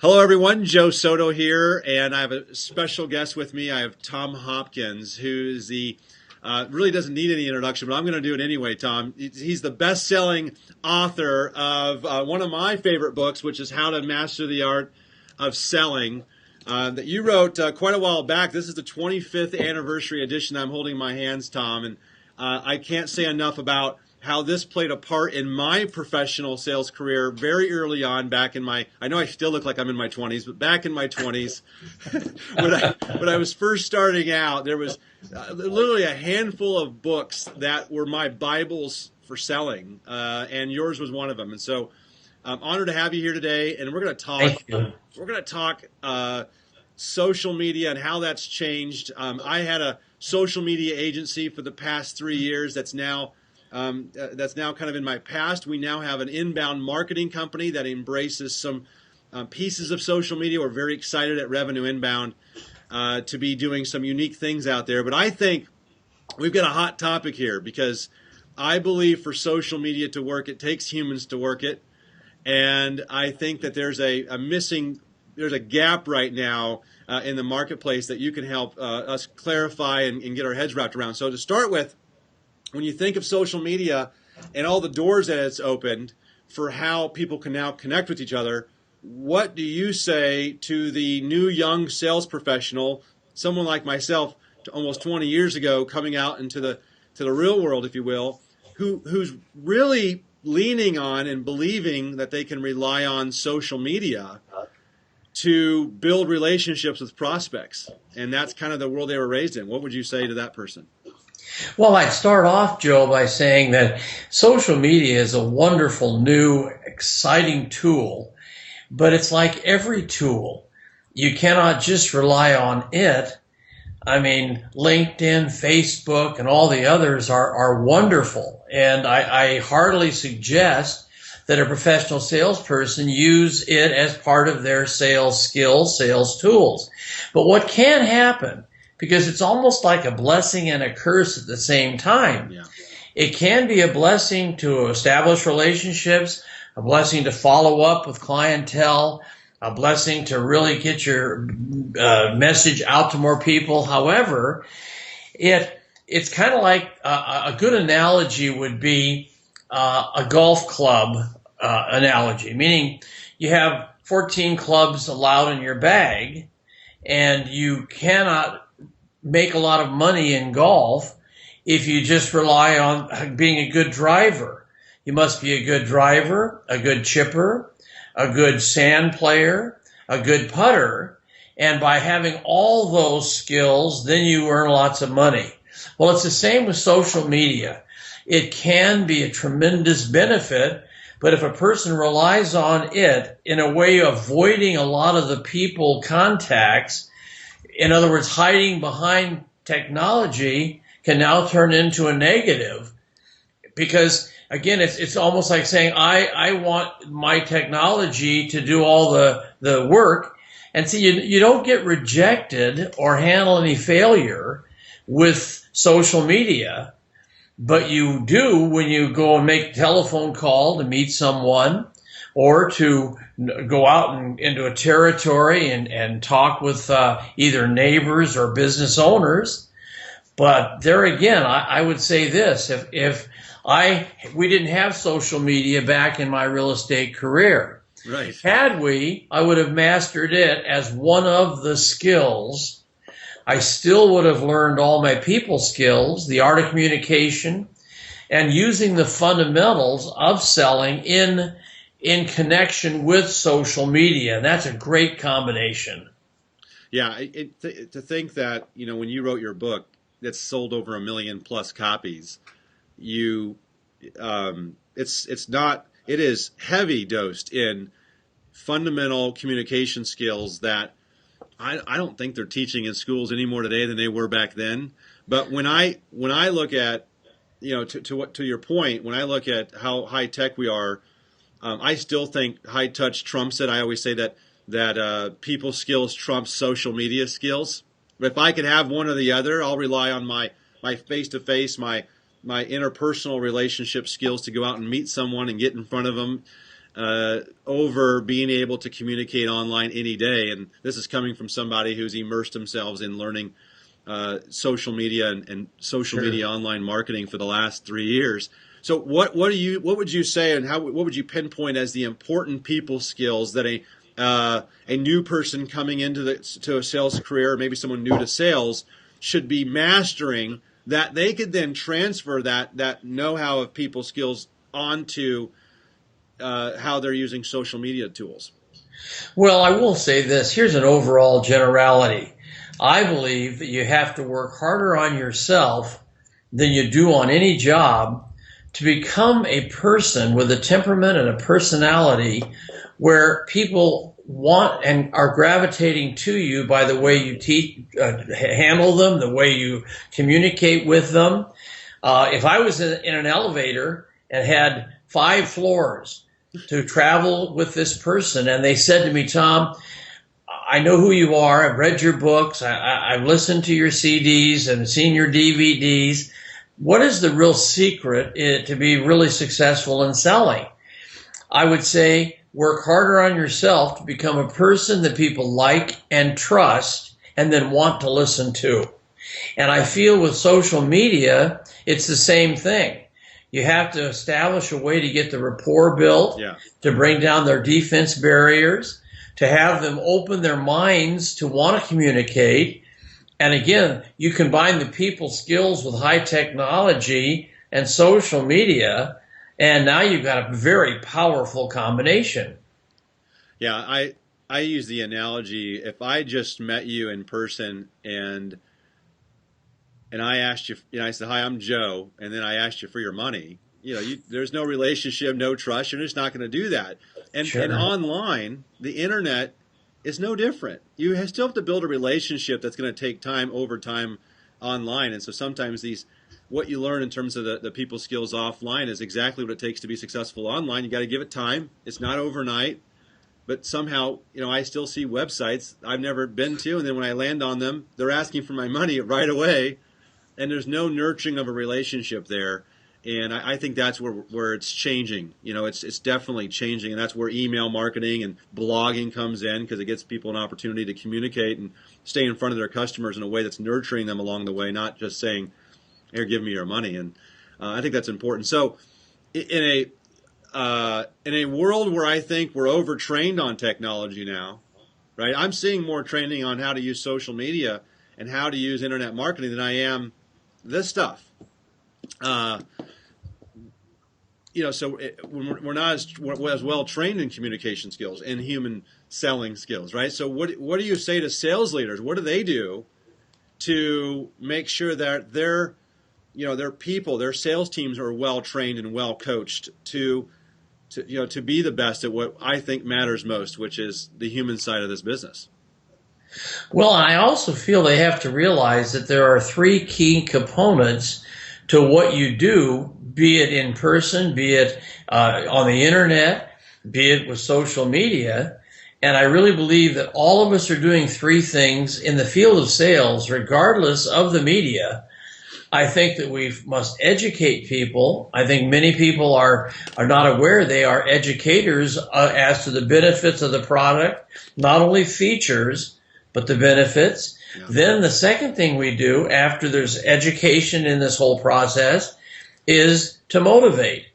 Hello, everyone. Joe Soto here, and I have a special guest with me. I have Tom Hopkins, who is really doesn't need any introduction, but I'm going to do it anyway, Tom. He's the best-selling author of one of my favorite books, which is How to Master the Art of Selling, that you wrote quite a while back. This is the 25th anniversary edition I'm holding in my hands, Tom, and I can't say enough about how this played a part in my professional sales career very early on back in I know I still look like I'm in my 20s, but back in my 20s, when I was first starting out, there was literally a handful of books that were my Bibles for selling, and yours was one of them. And so I'm honored to have you here today, and we're going to talk. Thank you. We're going to talk social media and how that's changed. I had a social media agency for the past 3 years that's now kind of in my past. We now have an inbound marketing company that embraces some pieces of social media. We're very excited at Revenue Inbound to be doing some unique things out there. But I think we've got a hot topic here because I believe for social media to work, it takes humans to work it. And I think that there's a gap right now in the marketplace that you can help us clarify and get our heads wrapped around. So to start with, when you think of social media and all the doors that it's opened for how people can now connect with each other, what do you say to the new young sales professional, someone like myself, almost 20 years ago, coming out into the real world, if you will, who's really leaning on and believing that they can rely on social media to build relationships with prospects? And that's kind of the world they were raised in. What would you say to that person? Well, I'd start off, Joe, by saying that social media is a wonderful, new, exciting tool, but it's like every tool. You cannot just rely on it. I mean, LinkedIn, Facebook, and all the others are wonderful, and I heartily suggest that a professional salesperson use it as part of their sales skills, sales tools. But what can happen, because it's almost like a blessing and a curse at the same time. Yeah. It can be a blessing to establish relationships, a blessing to follow up with clientele, a blessing to really get your message out to more people. However, it's kind of like a good analogy would be a golf club analogy, meaning you have 14 clubs allowed in your bag, and you cannot make a lot of money in golf if you just rely on being a good driver. You must be a good driver, a good chipper, a good sand player, a good putter, and by having all those skills, then you earn lots of money. Well, it's the same with social media. It can be a tremendous benefit, but if a person relies on it in a way of avoiding a lot of the people contacts, in other words, hiding behind technology, can now turn into a negative. Because, again, it's almost like saying, I want my technology to do all the work. And see, you don't get rejected or handle any failure with social media, but you do when you go and make a telephone call to meet someone, or to go out into a territory and talk with either neighbors or business owners. But there again, I would say this: if we didn't have social media back in my real estate career, right? Had we, I would have mastered it as one of the skills. I still would have learned all my people skills, the art of communication, and using the fundamentals of selling in connection with social media. And that's a great combination. Yeah, to think that, when you wrote your book that's sold over 1 million plus copies, it is heavy dosed in fundamental communication skills that I don't think they're teaching in schools any more today than they were back then. But when I look at, to your point, when I look at how high tech we are, I still think high touch trumps it. I always say that people skills trumps social media skills. But if I could have one or the other, I'll rely on my face to face, my interpersonal relationship skills to go out and meet someone and get in front of them. over being able to communicate online any day. And this is coming from somebody who's immersed themselves in learning social media and social media online marketing for the last 3 years. So what would you say, and what would you pinpoint as the important people skills that a new person coming into to a sales career, or maybe someone new to sales, should be mastering, that they could then transfer that know-how of people skills onto how they're using social media tools? Well, I will say this. Here's an overall generality. I believe that you have to work harder on yourself than you do on any job to become a person with a temperament and a personality where people want and are gravitating to you by the way you handle them, the way you communicate with them. If I was in an elevator and had 5 floors to travel with this person, and they said to me, Tom, I know who you are. I've read your books. I've listened to your CDs and seen your DVDs. What is the real secret to be really successful in selling? I would say work harder on yourself to become a person that people like and trust and then want to listen to. And I feel with social media, it's the same thing. You have to establish a way to get the rapport built, to bring down their defense barriers, to have them open their minds to want to communicate. And again, you combine the people skills with high technology and social media, and now you've got a very powerful combination. Yeah, I use the analogy, if I just met you in person and I asked you, I said, hi, I'm Joe, and then I asked you for your money, there's no relationship, no trust. You're just not going to do that. And online, the internet is no different. You still have to build a relationship that's going to take time over time online. And so sometimes what you learn in terms of the people skills offline is exactly what it takes to be successful online. You got to give it time. It's not overnight. But somehow, I still see websites I've never been to, and then when I land on them, they're asking for my money right away, and there's no nurturing of a relationship there. And I think that's where it's changing. It's definitely changing, and that's where email marketing and blogging comes in, because it gives people an opportunity to communicate and stay in front of their customers in a way that's nurturing them along the way, not just saying, here, give me your money. And I think that's important. So in a world where I think we're overtrained on technology now, right? I'm seeing more training on how to use social media and how to use internet marketing than I am this stuff. So we're not as well trained in communication skills and human selling skills, right? So what do you say to sales leaders? What do they do to make sure that their people, their sales teams are well trained and well coached to be the best at what I think matters most, which is the human side of this business? Well, I also feel they have to realize that there are 3 key components to what you do, be it in person, be it on the internet, be it with social media. And I really believe that all of us are doing 3 things in the field of sales, regardless of the media. I think that we must educate people. I think many people are not aware they are educators as to the benefits of the product, not only features, but the benefits. Yeah. Then the second thing we do after there's education in this whole process is to motivate.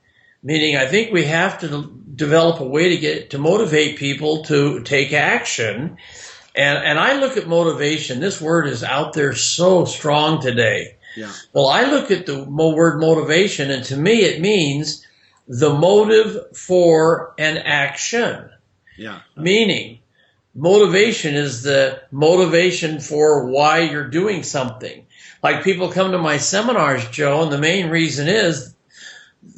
Meaning I think we have to develop a way to motivate people to take action. And I look at motivation. This word is out there so strong today. Yeah. Well, I look at the word motivation, and to me it means the motive for an action. Yeah. Meaning, motivation is the motivation for why you're doing something. Like people come to my seminars, Joe, and the main reason is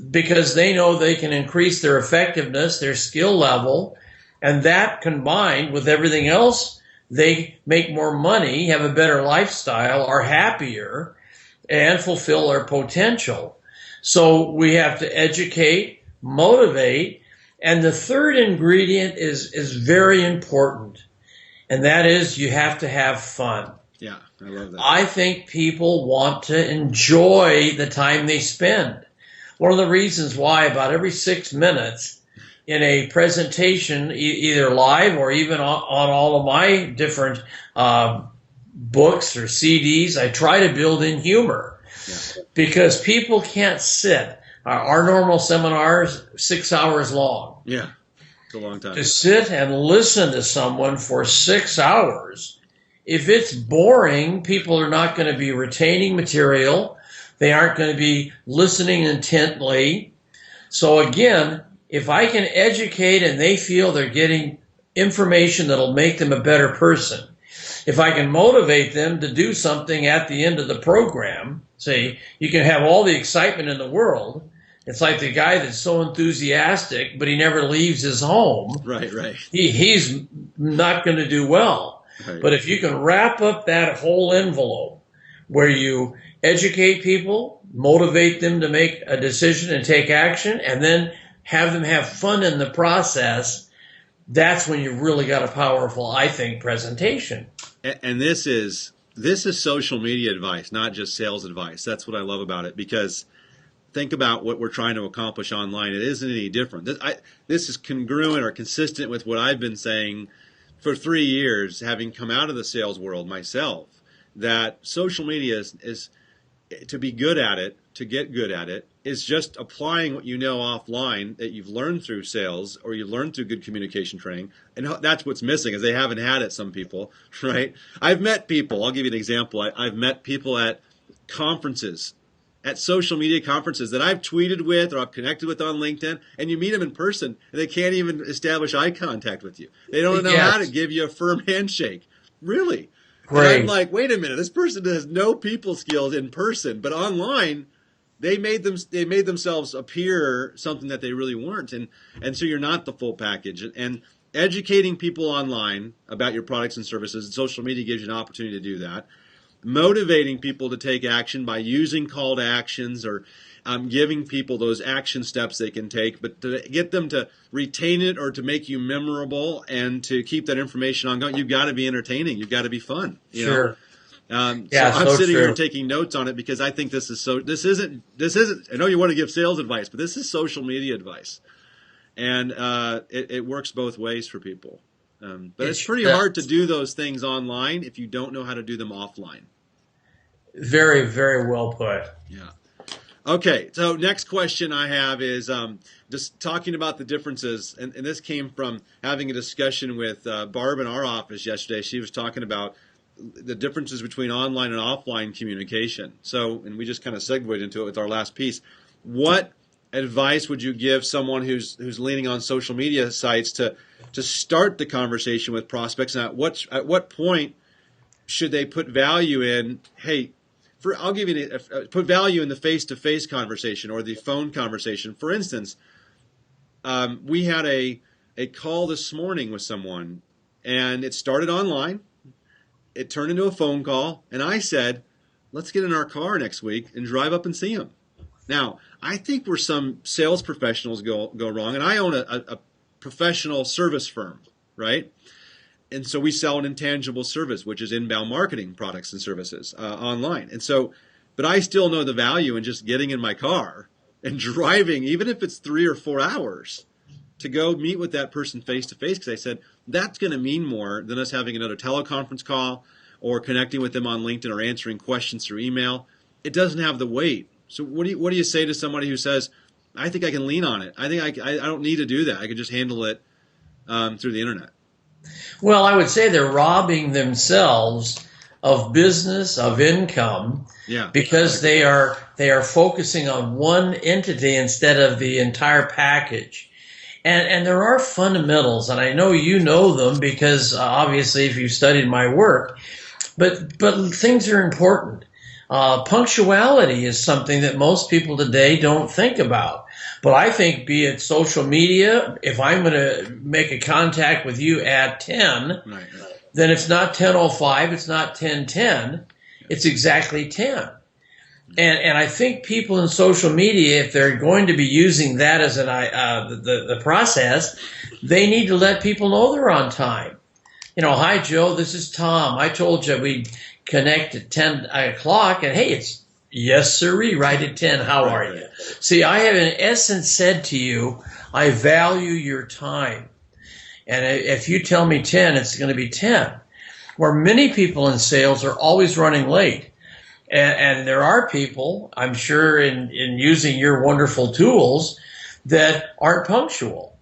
because they know they can increase their effectiveness, their skill level, and that combined with everything else, they make more money, have a better lifestyle, are happier, and fulfill their potential. So we have to educate, motivate, and the third ingredient is very important, and that is you have to have fun. Yeah, I love that. I think people want to enjoy the time they spend. One of the reasons why about every 6 minutes in a presentation, either live or even on all of my different books or CDs, I try to build in humor. Yeah. Because people can't sit. Our normal seminars, 6 hours long. Yeah, it's a long time. To sit and listen to someone for 6 hours, if it's boring, people are not going to be retaining material. They aren't going to be listening intently. So again, if I can educate and they feel they're getting information that'll make them a better person, if I can motivate them to do something at the end of the program, say, you can have all the excitement in the world. It's like the guy that's so enthusiastic, but he never leaves his home. Right. He's not going to do well. Right. But if you can wrap up that whole envelope where you educate people, motivate them to make a decision and take action, and then have them have fun in the process, that's when you've really got a powerful, I think, presentation. And this is social media advice, not just sales advice. That's what I love about it, because think about what we're trying to accomplish online. It isn't any different. This is congruent or consistent with what I've been saying for 3 years, having come out of the sales world myself, that social media is to be good at it, to get good at it, is just applying what you know offline that you've learned through sales or you learned through good communication training. And that's what's missing, is they haven't had it, some people, right? I've met people, I'll give you an example. I've met people at conferences, at social media conferences that I've tweeted with or I've connected with on LinkedIn, and you meet them in person and they can't even establish eye contact with you. They don't know how to give you a firm handshake. Really? Right. And I'm like, wait a minute, this person has no people skills in person, but online they made themselves appear something that they really weren't. And so you're not the full package. And educating people online about your products and services, and social media gives you an opportunity to do that. Motivating people to take action by using call to actions or giving people those action steps they can take, but to get them to retain it or to make you memorable and to keep that information ongoing, you've got to be entertaining. You've got to be fun. You know? So I'm sitting here taking notes on it because I think this isn't, I know you want to give sales advice, but this is social media advice. And it works both ways for people. But it's pretty hard to do those things online if you don't know how to do them offline. Very, very well put. Yeah. Okay, so next question I have is just talking about the differences, and this came from having a discussion with Barb in our office yesterday. She was talking about the differences between online and offline communication. So, and we just kind of segued into it with our last piece. What advice would you give someone who's leaning on social media sites to start the conversation with prospects? And at what point should they put value in, hey, I'll give you put value in the face-to-face conversation or the phone conversation. For instance, we had a call this morning with someone, and it started online. It turned into a phone call, and I said, let's get in our car next week and drive up and see him. Now, I think where some sales professionals go wrong, and I own a professional service firm, right? And so we sell an intangible service, which is inbound marketing products and services online. And so, but I still know the value in just getting in my car and driving, even if it's 3 or 4 hours, to go meet with that person face to face. Because I said, that's going to mean more than us having another teleconference call or connecting with them on LinkedIn or answering questions through email. It doesn't have the weight. So what do you say to somebody who says, I think I can lean on it. I think I don't need to do that. I can just handle it through the internet. Well, I would say they're robbing themselves of business, of income, because they are focusing on one entity instead of the entire package. And there are fundamentals, and I know you know them because obviously if you've studied my work, but things are important. Punctuality is something that most people today don't think about. But I think, be it social media, if I'm going to make a contact with you at 10, then it's not 10:05, it's not 10:10, it's exactly 10. And I think people in social media, if they're going to be using that as the process, they need to let people know they're on time. Hi, Joe, this is Tom. I told you we'd connect at 10 o'clock, and hey, it's Yes, sirree, right at 10. How are you? See, I have in essence said to you, I value your time. And if you tell me 10, it's going to be 10. Where many people in sales are always running late. And there are people, I'm sure, in using your wonderful tools that aren't punctual.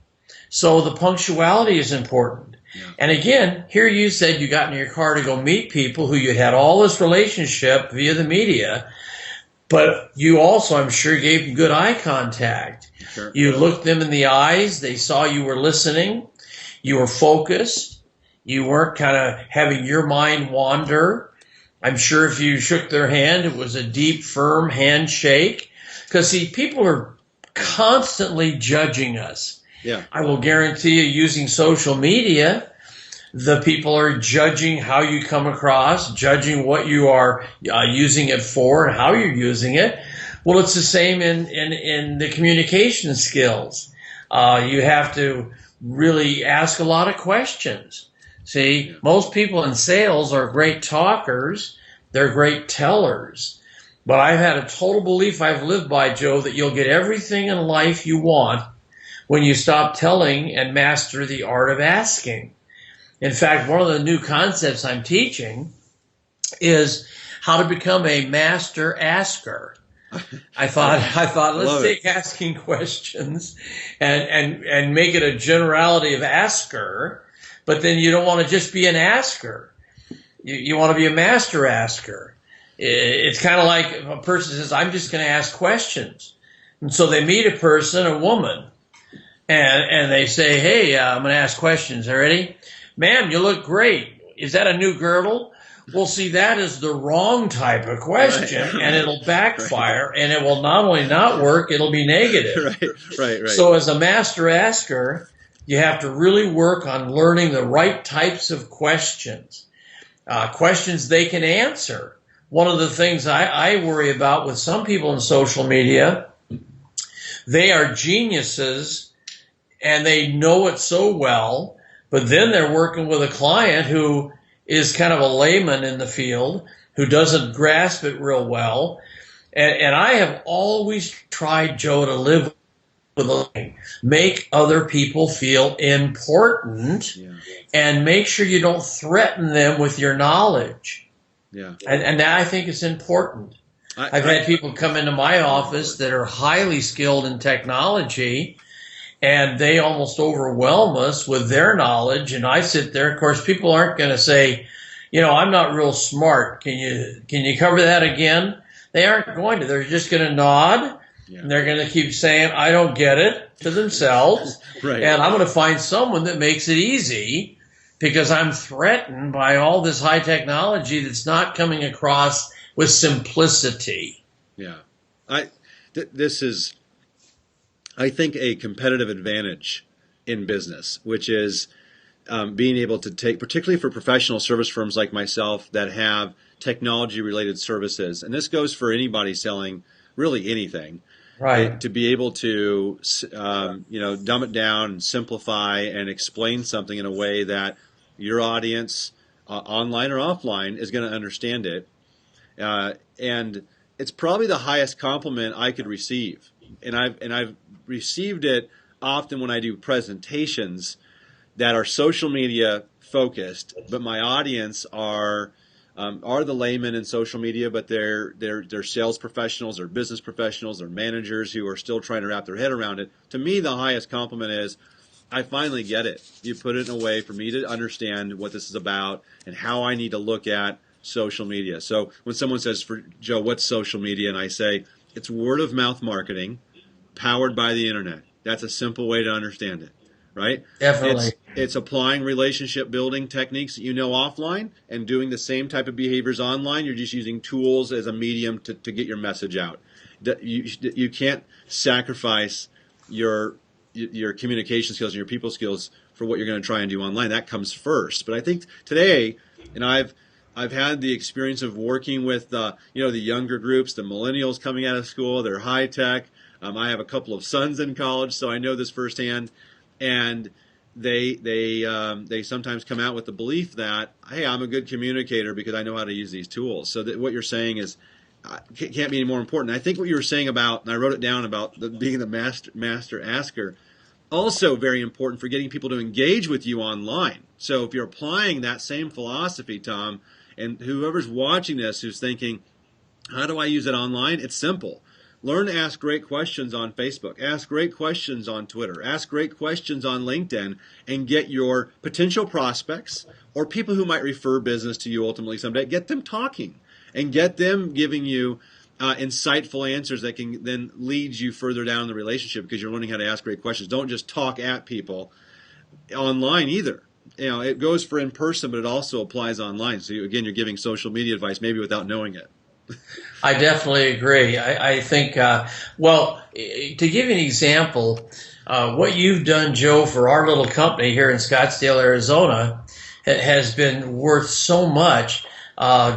So the punctuality is important. Yeah. And again, here you said you got in your car to go meet people who you had all this relationship via the media, but you also, I'm sure, gave them good eye contact. Sure. You looked them in the eyes. They saw you were listening. You were focused. You weren't kind of having your mind wander. I'm sure if you shook their hand, it was a deep, firm handshake. Because, see, people are constantly judging us. Yeah. I will guarantee you, using social media, the people are judging how you come across, judging what you are using it for and how you're using it. Well, it's the same in the communication skills. You have to really ask a lot of questions. See, most people in sales are great talkers. They're great tellers. But I've had a total belief I've lived by, Joe, that you'll get everything in life you want when you stop telling and master the art of asking. In fact, one of the new concepts I'm teaching is how to become a master asker. I thought let's take asking questions and make it a generality of asker, but then you don't want to just be an asker. You want to be a master asker. It's kind of like if a person says, I'm just going to ask questions. And so they meet a person, a woman, and they say, hey, I'm going to ask questions. Are you ready? Ma'am, you look great. Is that a new girdle? Well, see, that is the wrong type of question, and it'll backfire, and it will not only not work, it'll be negative. Right. So as a master asker, you have to really work on learning the right types of questions, questions they can answer. One of the things I worry about with some people in social media, they are geniuses, and they know it so well, but then they're working with a client who is kind of a layman in the field, who doesn't grasp it real well. And I have always tried, Joe, to live with a make other people feel important, and make sure you don't threaten them with your knowledge. Yeah. And that, I think, is important. I've had people come into my office that are highly skilled in technology, and they almost overwhelm us with their knowledge. And I sit there. Of course, people aren't going to say, I'm not real smart. Can you cover that again? They aren't going to. They're just going to nod, and they're going to keep saying, I don't get it, to themselves. Right. And I'm going to find someone that makes it easy, because I'm threatened by all this high technology that's not coming across with simplicity. Yeah. This is, I think, a competitive advantage in business, which is being able to take, particularly for professional service firms like myself that have technology-related services, and this goes for anybody selling really anything, right? To be able to, dumb it down and simplify and explain something in a way that your audience, online or offline, is going to understand it, and it's probably the highest compliment I could receive, and I've received it often when I do presentations that are social media focused, but my audience are the laymen in social media, but they're sales professionals or business professionals or managers who are still trying to wrap their head around it. To me, the highest compliment is, I finally get it. You put it in a way for me to understand what this is about and how I need to look at social media. So when someone says, for Joe, what's social media? And I say, it's word of mouth marketing powered by the internet. That's a simple way to understand it, right? Definitely. It's applying relationship building techniques that offline and doing the same type of behaviors online. You're just using tools as a medium to get your message out. You can't sacrifice your communication skills and your people skills for what you're going to try and do online. That comes first. But I think today, and I've had the experience of working with the younger groups, the millennials coming out of school. They're high tech. I have a couple of sons in college, so I know this firsthand. And they sometimes come out with the belief that, hey, I'm a good communicator because I know how to use these tools. So that what you're saying is, can't be any more important. I think what you were saying about, and I wrote it down about being the master asker, also very important for getting people to engage with you online. So if you're applying that same philosophy, Tom, and whoever's watching this who's thinking, how do I use it online? It's simple. Learn to ask great questions on Facebook. Ask great questions on Twitter. Ask great questions on LinkedIn, and get your potential prospects or people who might refer business to you ultimately someday, get them talking and get them giving you insightful answers that can then lead you further down the relationship, because you're learning how to ask great questions. Don't just talk at people online either. It goes for in person, but it also applies online. So again, you're giving social media advice maybe without knowing it. I definitely agree. I think, well, to give you an example, what you've done, Joe, for our little company here in Scottsdale, Arizona, has been worth so much.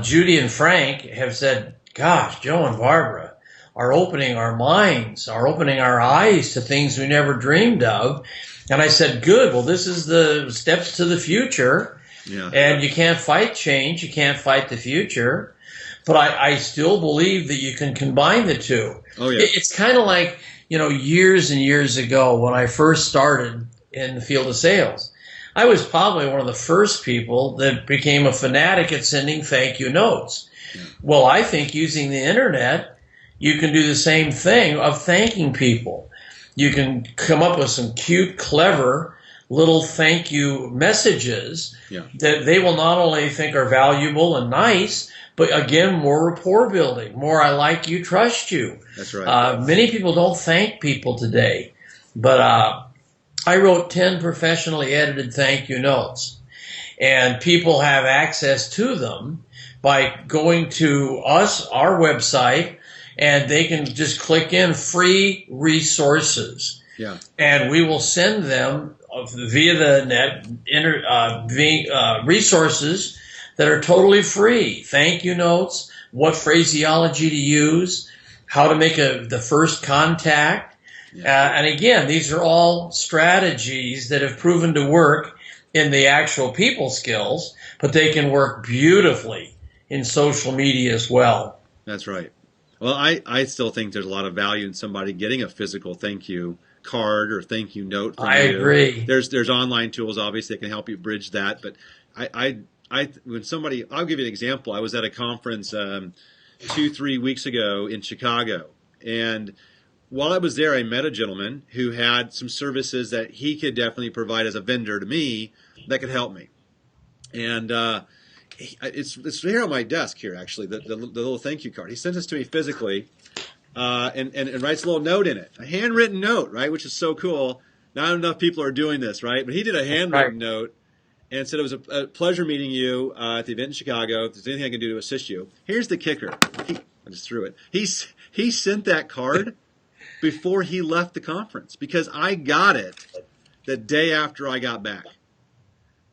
Judy and Frank have said, gosh, Joe and Barbara are opening our minds, are opening our eyes to things we never dreamed of. And I said, good, well, this is the steps to the future. Yeah. And you can't fight change. You can't fight the future. But I still believe that you can combine the two. Oh, yeah. It's kind of like, years and years ago when I first started in the field of sales, I was probably one of the first people that became a fanatic at sending thank you notes. Yeah. Well, I think using the internet, you can do the same thing of thanking people. You can come up with some cute, clever little thank you messages that they will not only think are valuable and nice, but again, more rapport building, more I like you, trust you. That's right. Many people don't thank people today, but I wrote 10 professionally edited thank you notes, and people have access to them by going to our website, and they can just click in free resources. Yeah. And we will send them via the net resources that are totally free. Thank you notes, what phraseology to use, how to make the first contact. Yeah. And again, these are all strategies that have proven to work in the actual people skills, but they can work beautifully in social media as well. That's right. Well, I still think there's a lot of value in somebody getting a physical thank you card or thank you note from you. I agree. There's online tools, obviously, that can help you bridge that. But I'll give you an example. I was at a conference 2-3 weeks ago in Chicago, and while I was there, I met a gentleman who had some services that he could definitely provide as a vendor to me that could help me. And it's here on my desk here, actually, the little thank you card. He sent this to me physically, and writes a little note in it, a handwritten note, right, which is so cool. Not enough people are doing this, right? But he did a handwritten note and said it was a pleasure meeting you at the event in Chicago. If there's anything I can do to assist you. Here's the kicker. I just threw it. He sent that card before he left the conference, because I got it the day after I got back.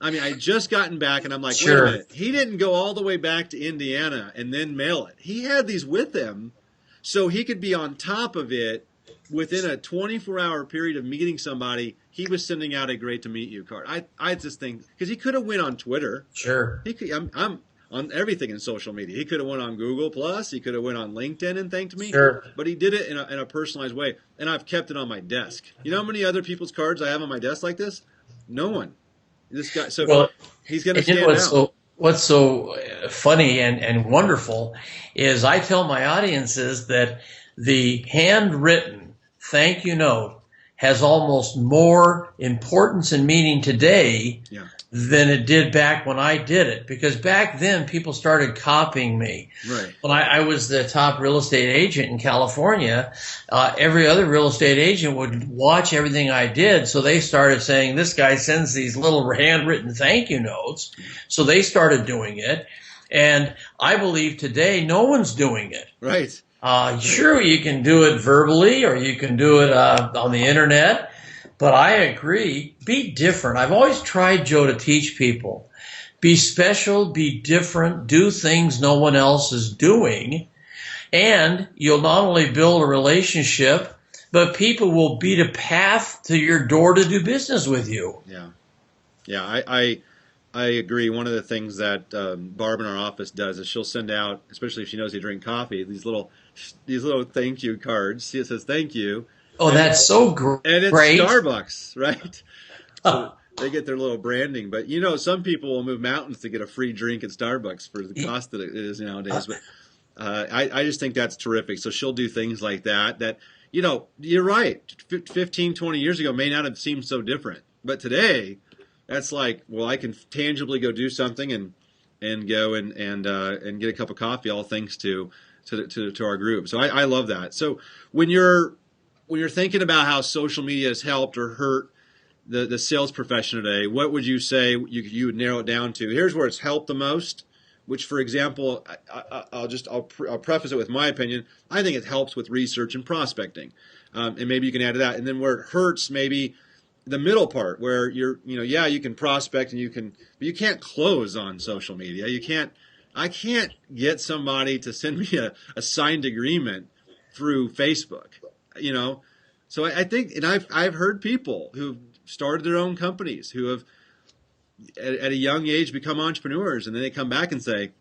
I mean, I just gotten back, and I'm like, wait a minute. He didn't go all the way back to Indiana and then mail it. He had these with him so he could be on top of it within a 24-hour period of meeting somebody. He was sending out a great to meet you card. I just think, because he could have went on Twitter. Sure. He could, I'm on everything in social media. He could have went on Google Plus. He could have went on LinkedIn and thanked me. Sure. But he did it in a personalized way, and I've kept it on my desk. You know how many other people's cards I have on my desk like this? No one. This guy. So he's going to stand out. What's so funny and wonderful is I tell my audiences that the handwritten thank you note has almost more importance and meaning today than it did back when I did it. Because back then, people started copying me. Right. When I was the top real estate agent in California, every other real estate agent would watch everything I did. So they started saying, this guy sends these little handwritten thank you notes. So they started doing it. And I believe today, no one's doing it. Right. Sure, you can do it verbally or you can do it on the internet, but I agree, be different. I've always tried, Joe, to teach people, be special, be different, do things no one else is doing, and you'll not only build a relationship, but people will beat a path to your door to do business with you. Yeah. Yeah, I agree. One of the things that Barb in our office does is she'll send out, especially if she knows you drink coffee, these little thank you cards. See, it says thank you, Oh, and that's so it's great. Starbucks, right? So they get their little branding. But some people will move mountains to get a free drink at Starbucks for the cost that it is nowadays. But I just think that's terrific. So she'll do things like that. You're right. 15, 20 years ago may not have seemed so different, but today, that's like, well, I can tangibly go do something and go and get a cup of coffee, all thanks to our group. So I love that. So when you're thinking about how social media has helped or hurt the sales profession today, what would you say you would narrow it down to? Here's where it's helped the most. Which, for example, I'll preface it with my opinion. I think it helps with research and prospecting, and maybe you can add to that. And then where it hurts, maybe the middle part, where you can prospect and but you can't close on social media. I can't get somebody to send me a signed agreement through Facebook. So I think, and I've heard people who've started their own companies who have at a young age become entrepreneurs, and then they come back and say,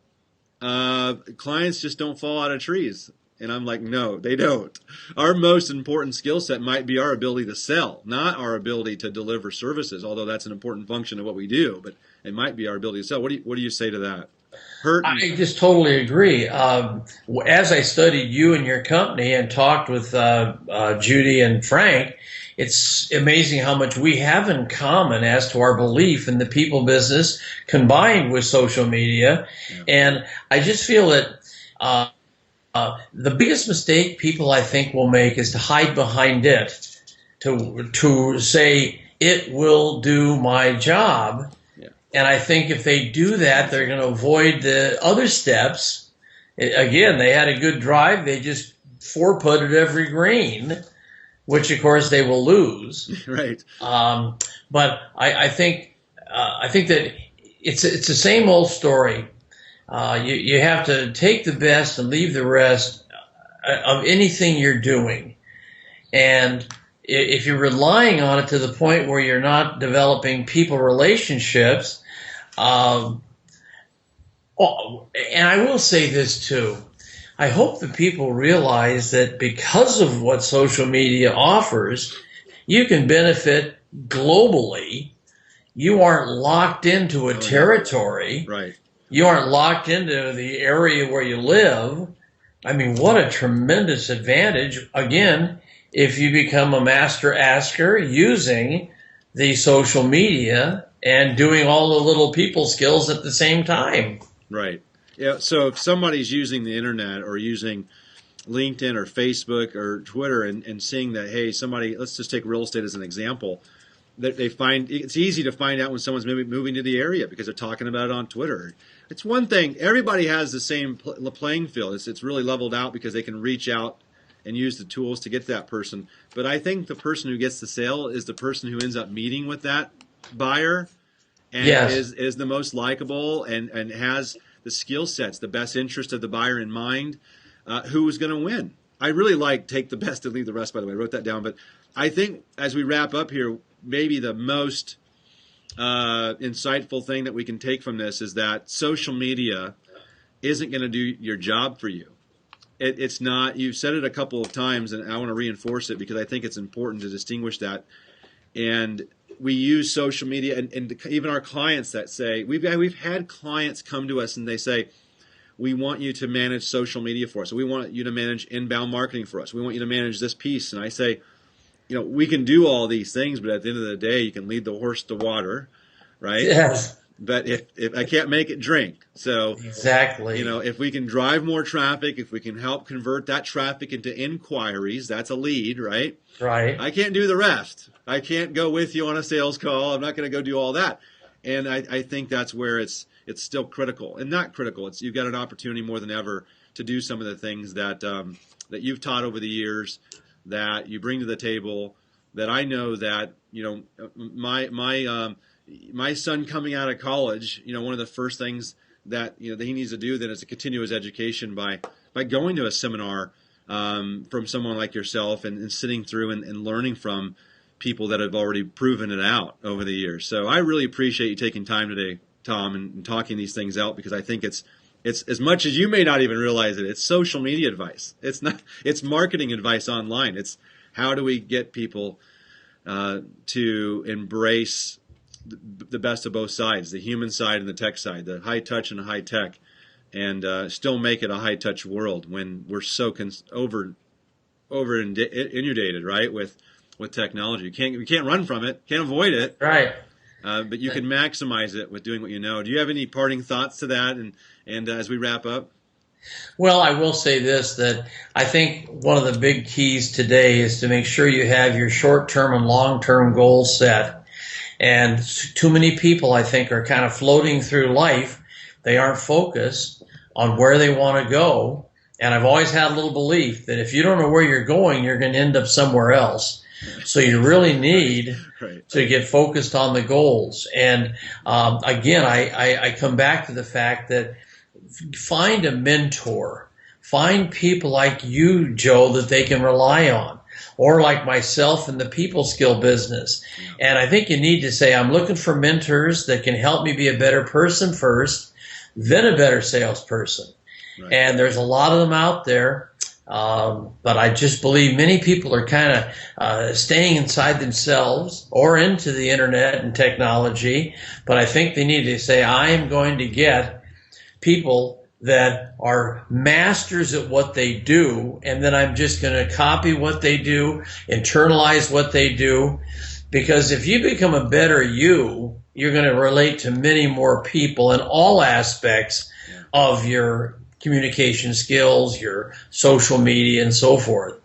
clients just don't fall out of trees. And I'm like, no, they don't. Our most important skill set might be our ability to sell, not our ability to deliver services, although that's an important function of what we do, but it might be our ability to sell. What do you say to that? I just totally agree. As I studied you and your company and talked with Judy and Frank, it's amazing how much we have in common as to our belief in the people business combined with social media. Yeah. And I just feel that the biggest mistake people, I think, will make is to hide behind it, to say it will do my job. Yeah. And I think if they do that, they're going to avoid the other steps. Again, they had a good drive. They just four-putted every green, which of course they will lose. Right. But I think that it's the same old story. You have to take the best and leave the rest of anything you're doing. And if you're relying on it to the point where you're not developing people relationships, and I will say this too, I hope that people realize that because of what social media offers, you can benefit globally. You aren't locked into a territory. Right. You aren't locked into the area where you live. I mean, what a tremendous advantage, again, if you become a master asker using the social media and doing all the little people skills at the same time. Right. Yeah. So if somebody's using the internet or using LinkedIn or Facebook or Twitter and seeing that, hey, let's just take real estate as an example, that they find it's easy to find out when someone's maybe moving to the area because they're talking about it on Twitter. It's one thing. Everybody has the same playing field. It's really leveled out because they can reach out and use the tools to get to that person. But I think the person who gets the sale is the person who ends up meeting with that buyer and is the most likable and has the skill sets, the best interest of the buyer in mind, who is going to win. I really like take the best and leave the rest, by the way. I wrote that down. But I think as we wrap up here, maybe the most insightful thing that we can take from this is that social media isn't going to do your job for you. It's not. You've said it a couple of times, and I want to reinforce it because I think it's important to distinguish that. And we use social media, and even our clients that say we've had clients come to us and they say, we want you to manage social media for us. So we want you to manage inbound marketing for us. We want you to manage this piece. And I say, we can do all these things, but at the end of the day, you can lead the horse to water, right? Yes. But if I can't make it drink. So exactly. If we can drive more traffic, if we can help convert that traffic into inquiries, that's a lead, right? Right. I can't do the rest. I can't go with you on a sales call. I'm not going to go do all that. And I think that's where it's still critical, and not critical. You've got an opportunity more than ever to do some of the things that that you've taught over the years, that you bring to the table. That I know that my son coming out of college, one of the first things that that he needs to do then is to continue his education by going to a seminar from someone like yourself and sitting through and learning from people that have already proven it out over the years. So I really appreciate you taking time today, Tom, and talking these things out, because I think it's as much as you may not even realize it. It's social media advice. It's marketing advice online. It's how do we get people to embrace the best of both sides, the human side and the tech side, the high touch and the high tech, and still make it a high touch world when we're so inundated, right, with technology. You can't run from it, can't avoid it, Right. but you can maximize it with doing what you know. Do you have any parting thoughts to that? And as we wrap up? Well, I will say this, that I think one of the big keys today is to make sure you have your short-term and long-term goals set. And too many people, I think, are kind of floating through life. They aren't focused on where they want to go. And I've always had a little belief that if you don't know where you're going, you're going to end up somewhere else. So you really need to get focused on the goals. And again, I come back to the fact that find a mentor. Find people like you, Joe, that they can rely on, or like myself in the people skill business. And I think you need to say, I'm looking for mentors that can help me be a better person first, then a better salesperson. Right. And there's a lot of them out there. But I just believe many people are kind of staying inside themselves or into the internet and technology. But I think they need to say, I am going to get people that are masters at what they do, and then I'm just going to copy what they do, internalize what they do. Because if you become a better you, you're going to relate to many more people in all aspects of your communication skills, your social media, and so forth.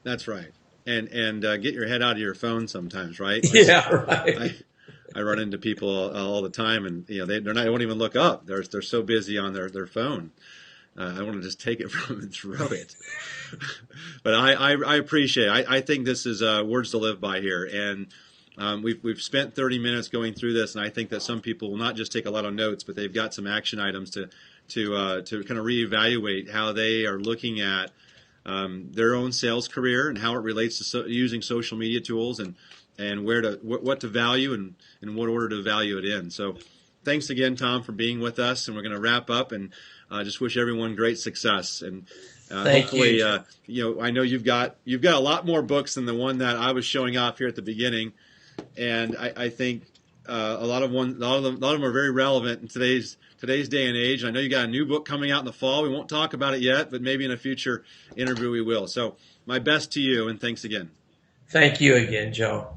That's right. And get your head out of your phone sometimes, right? Yeah, right. I run into people all the time, and they won't even look up. They're so busy on their phone. I want to just take it from them and throw it. But I appreciate it. I think this is words to live by here, and we've spent 30 minutes going through this, and I think that some people will not just take a lot of notes, but they've got some action items to kind of reevaluate how they are looking at their own sales career and how it relates to using social media tools, and what to value and in what order to value it in. So thanks again, Tom, for being with us, and we're going to wrap up, and just wish everyone great success. And hopefully, I know you've got a lot more books than the one that I was showing off here at the beginning, and I think a lot of them are very relevant in today's day and age. I know you got a new book coming out in the fall. We won't talk about it yet, but maybe in a future interview we will. So my best to you, and thanks again. Thank you again, Joe.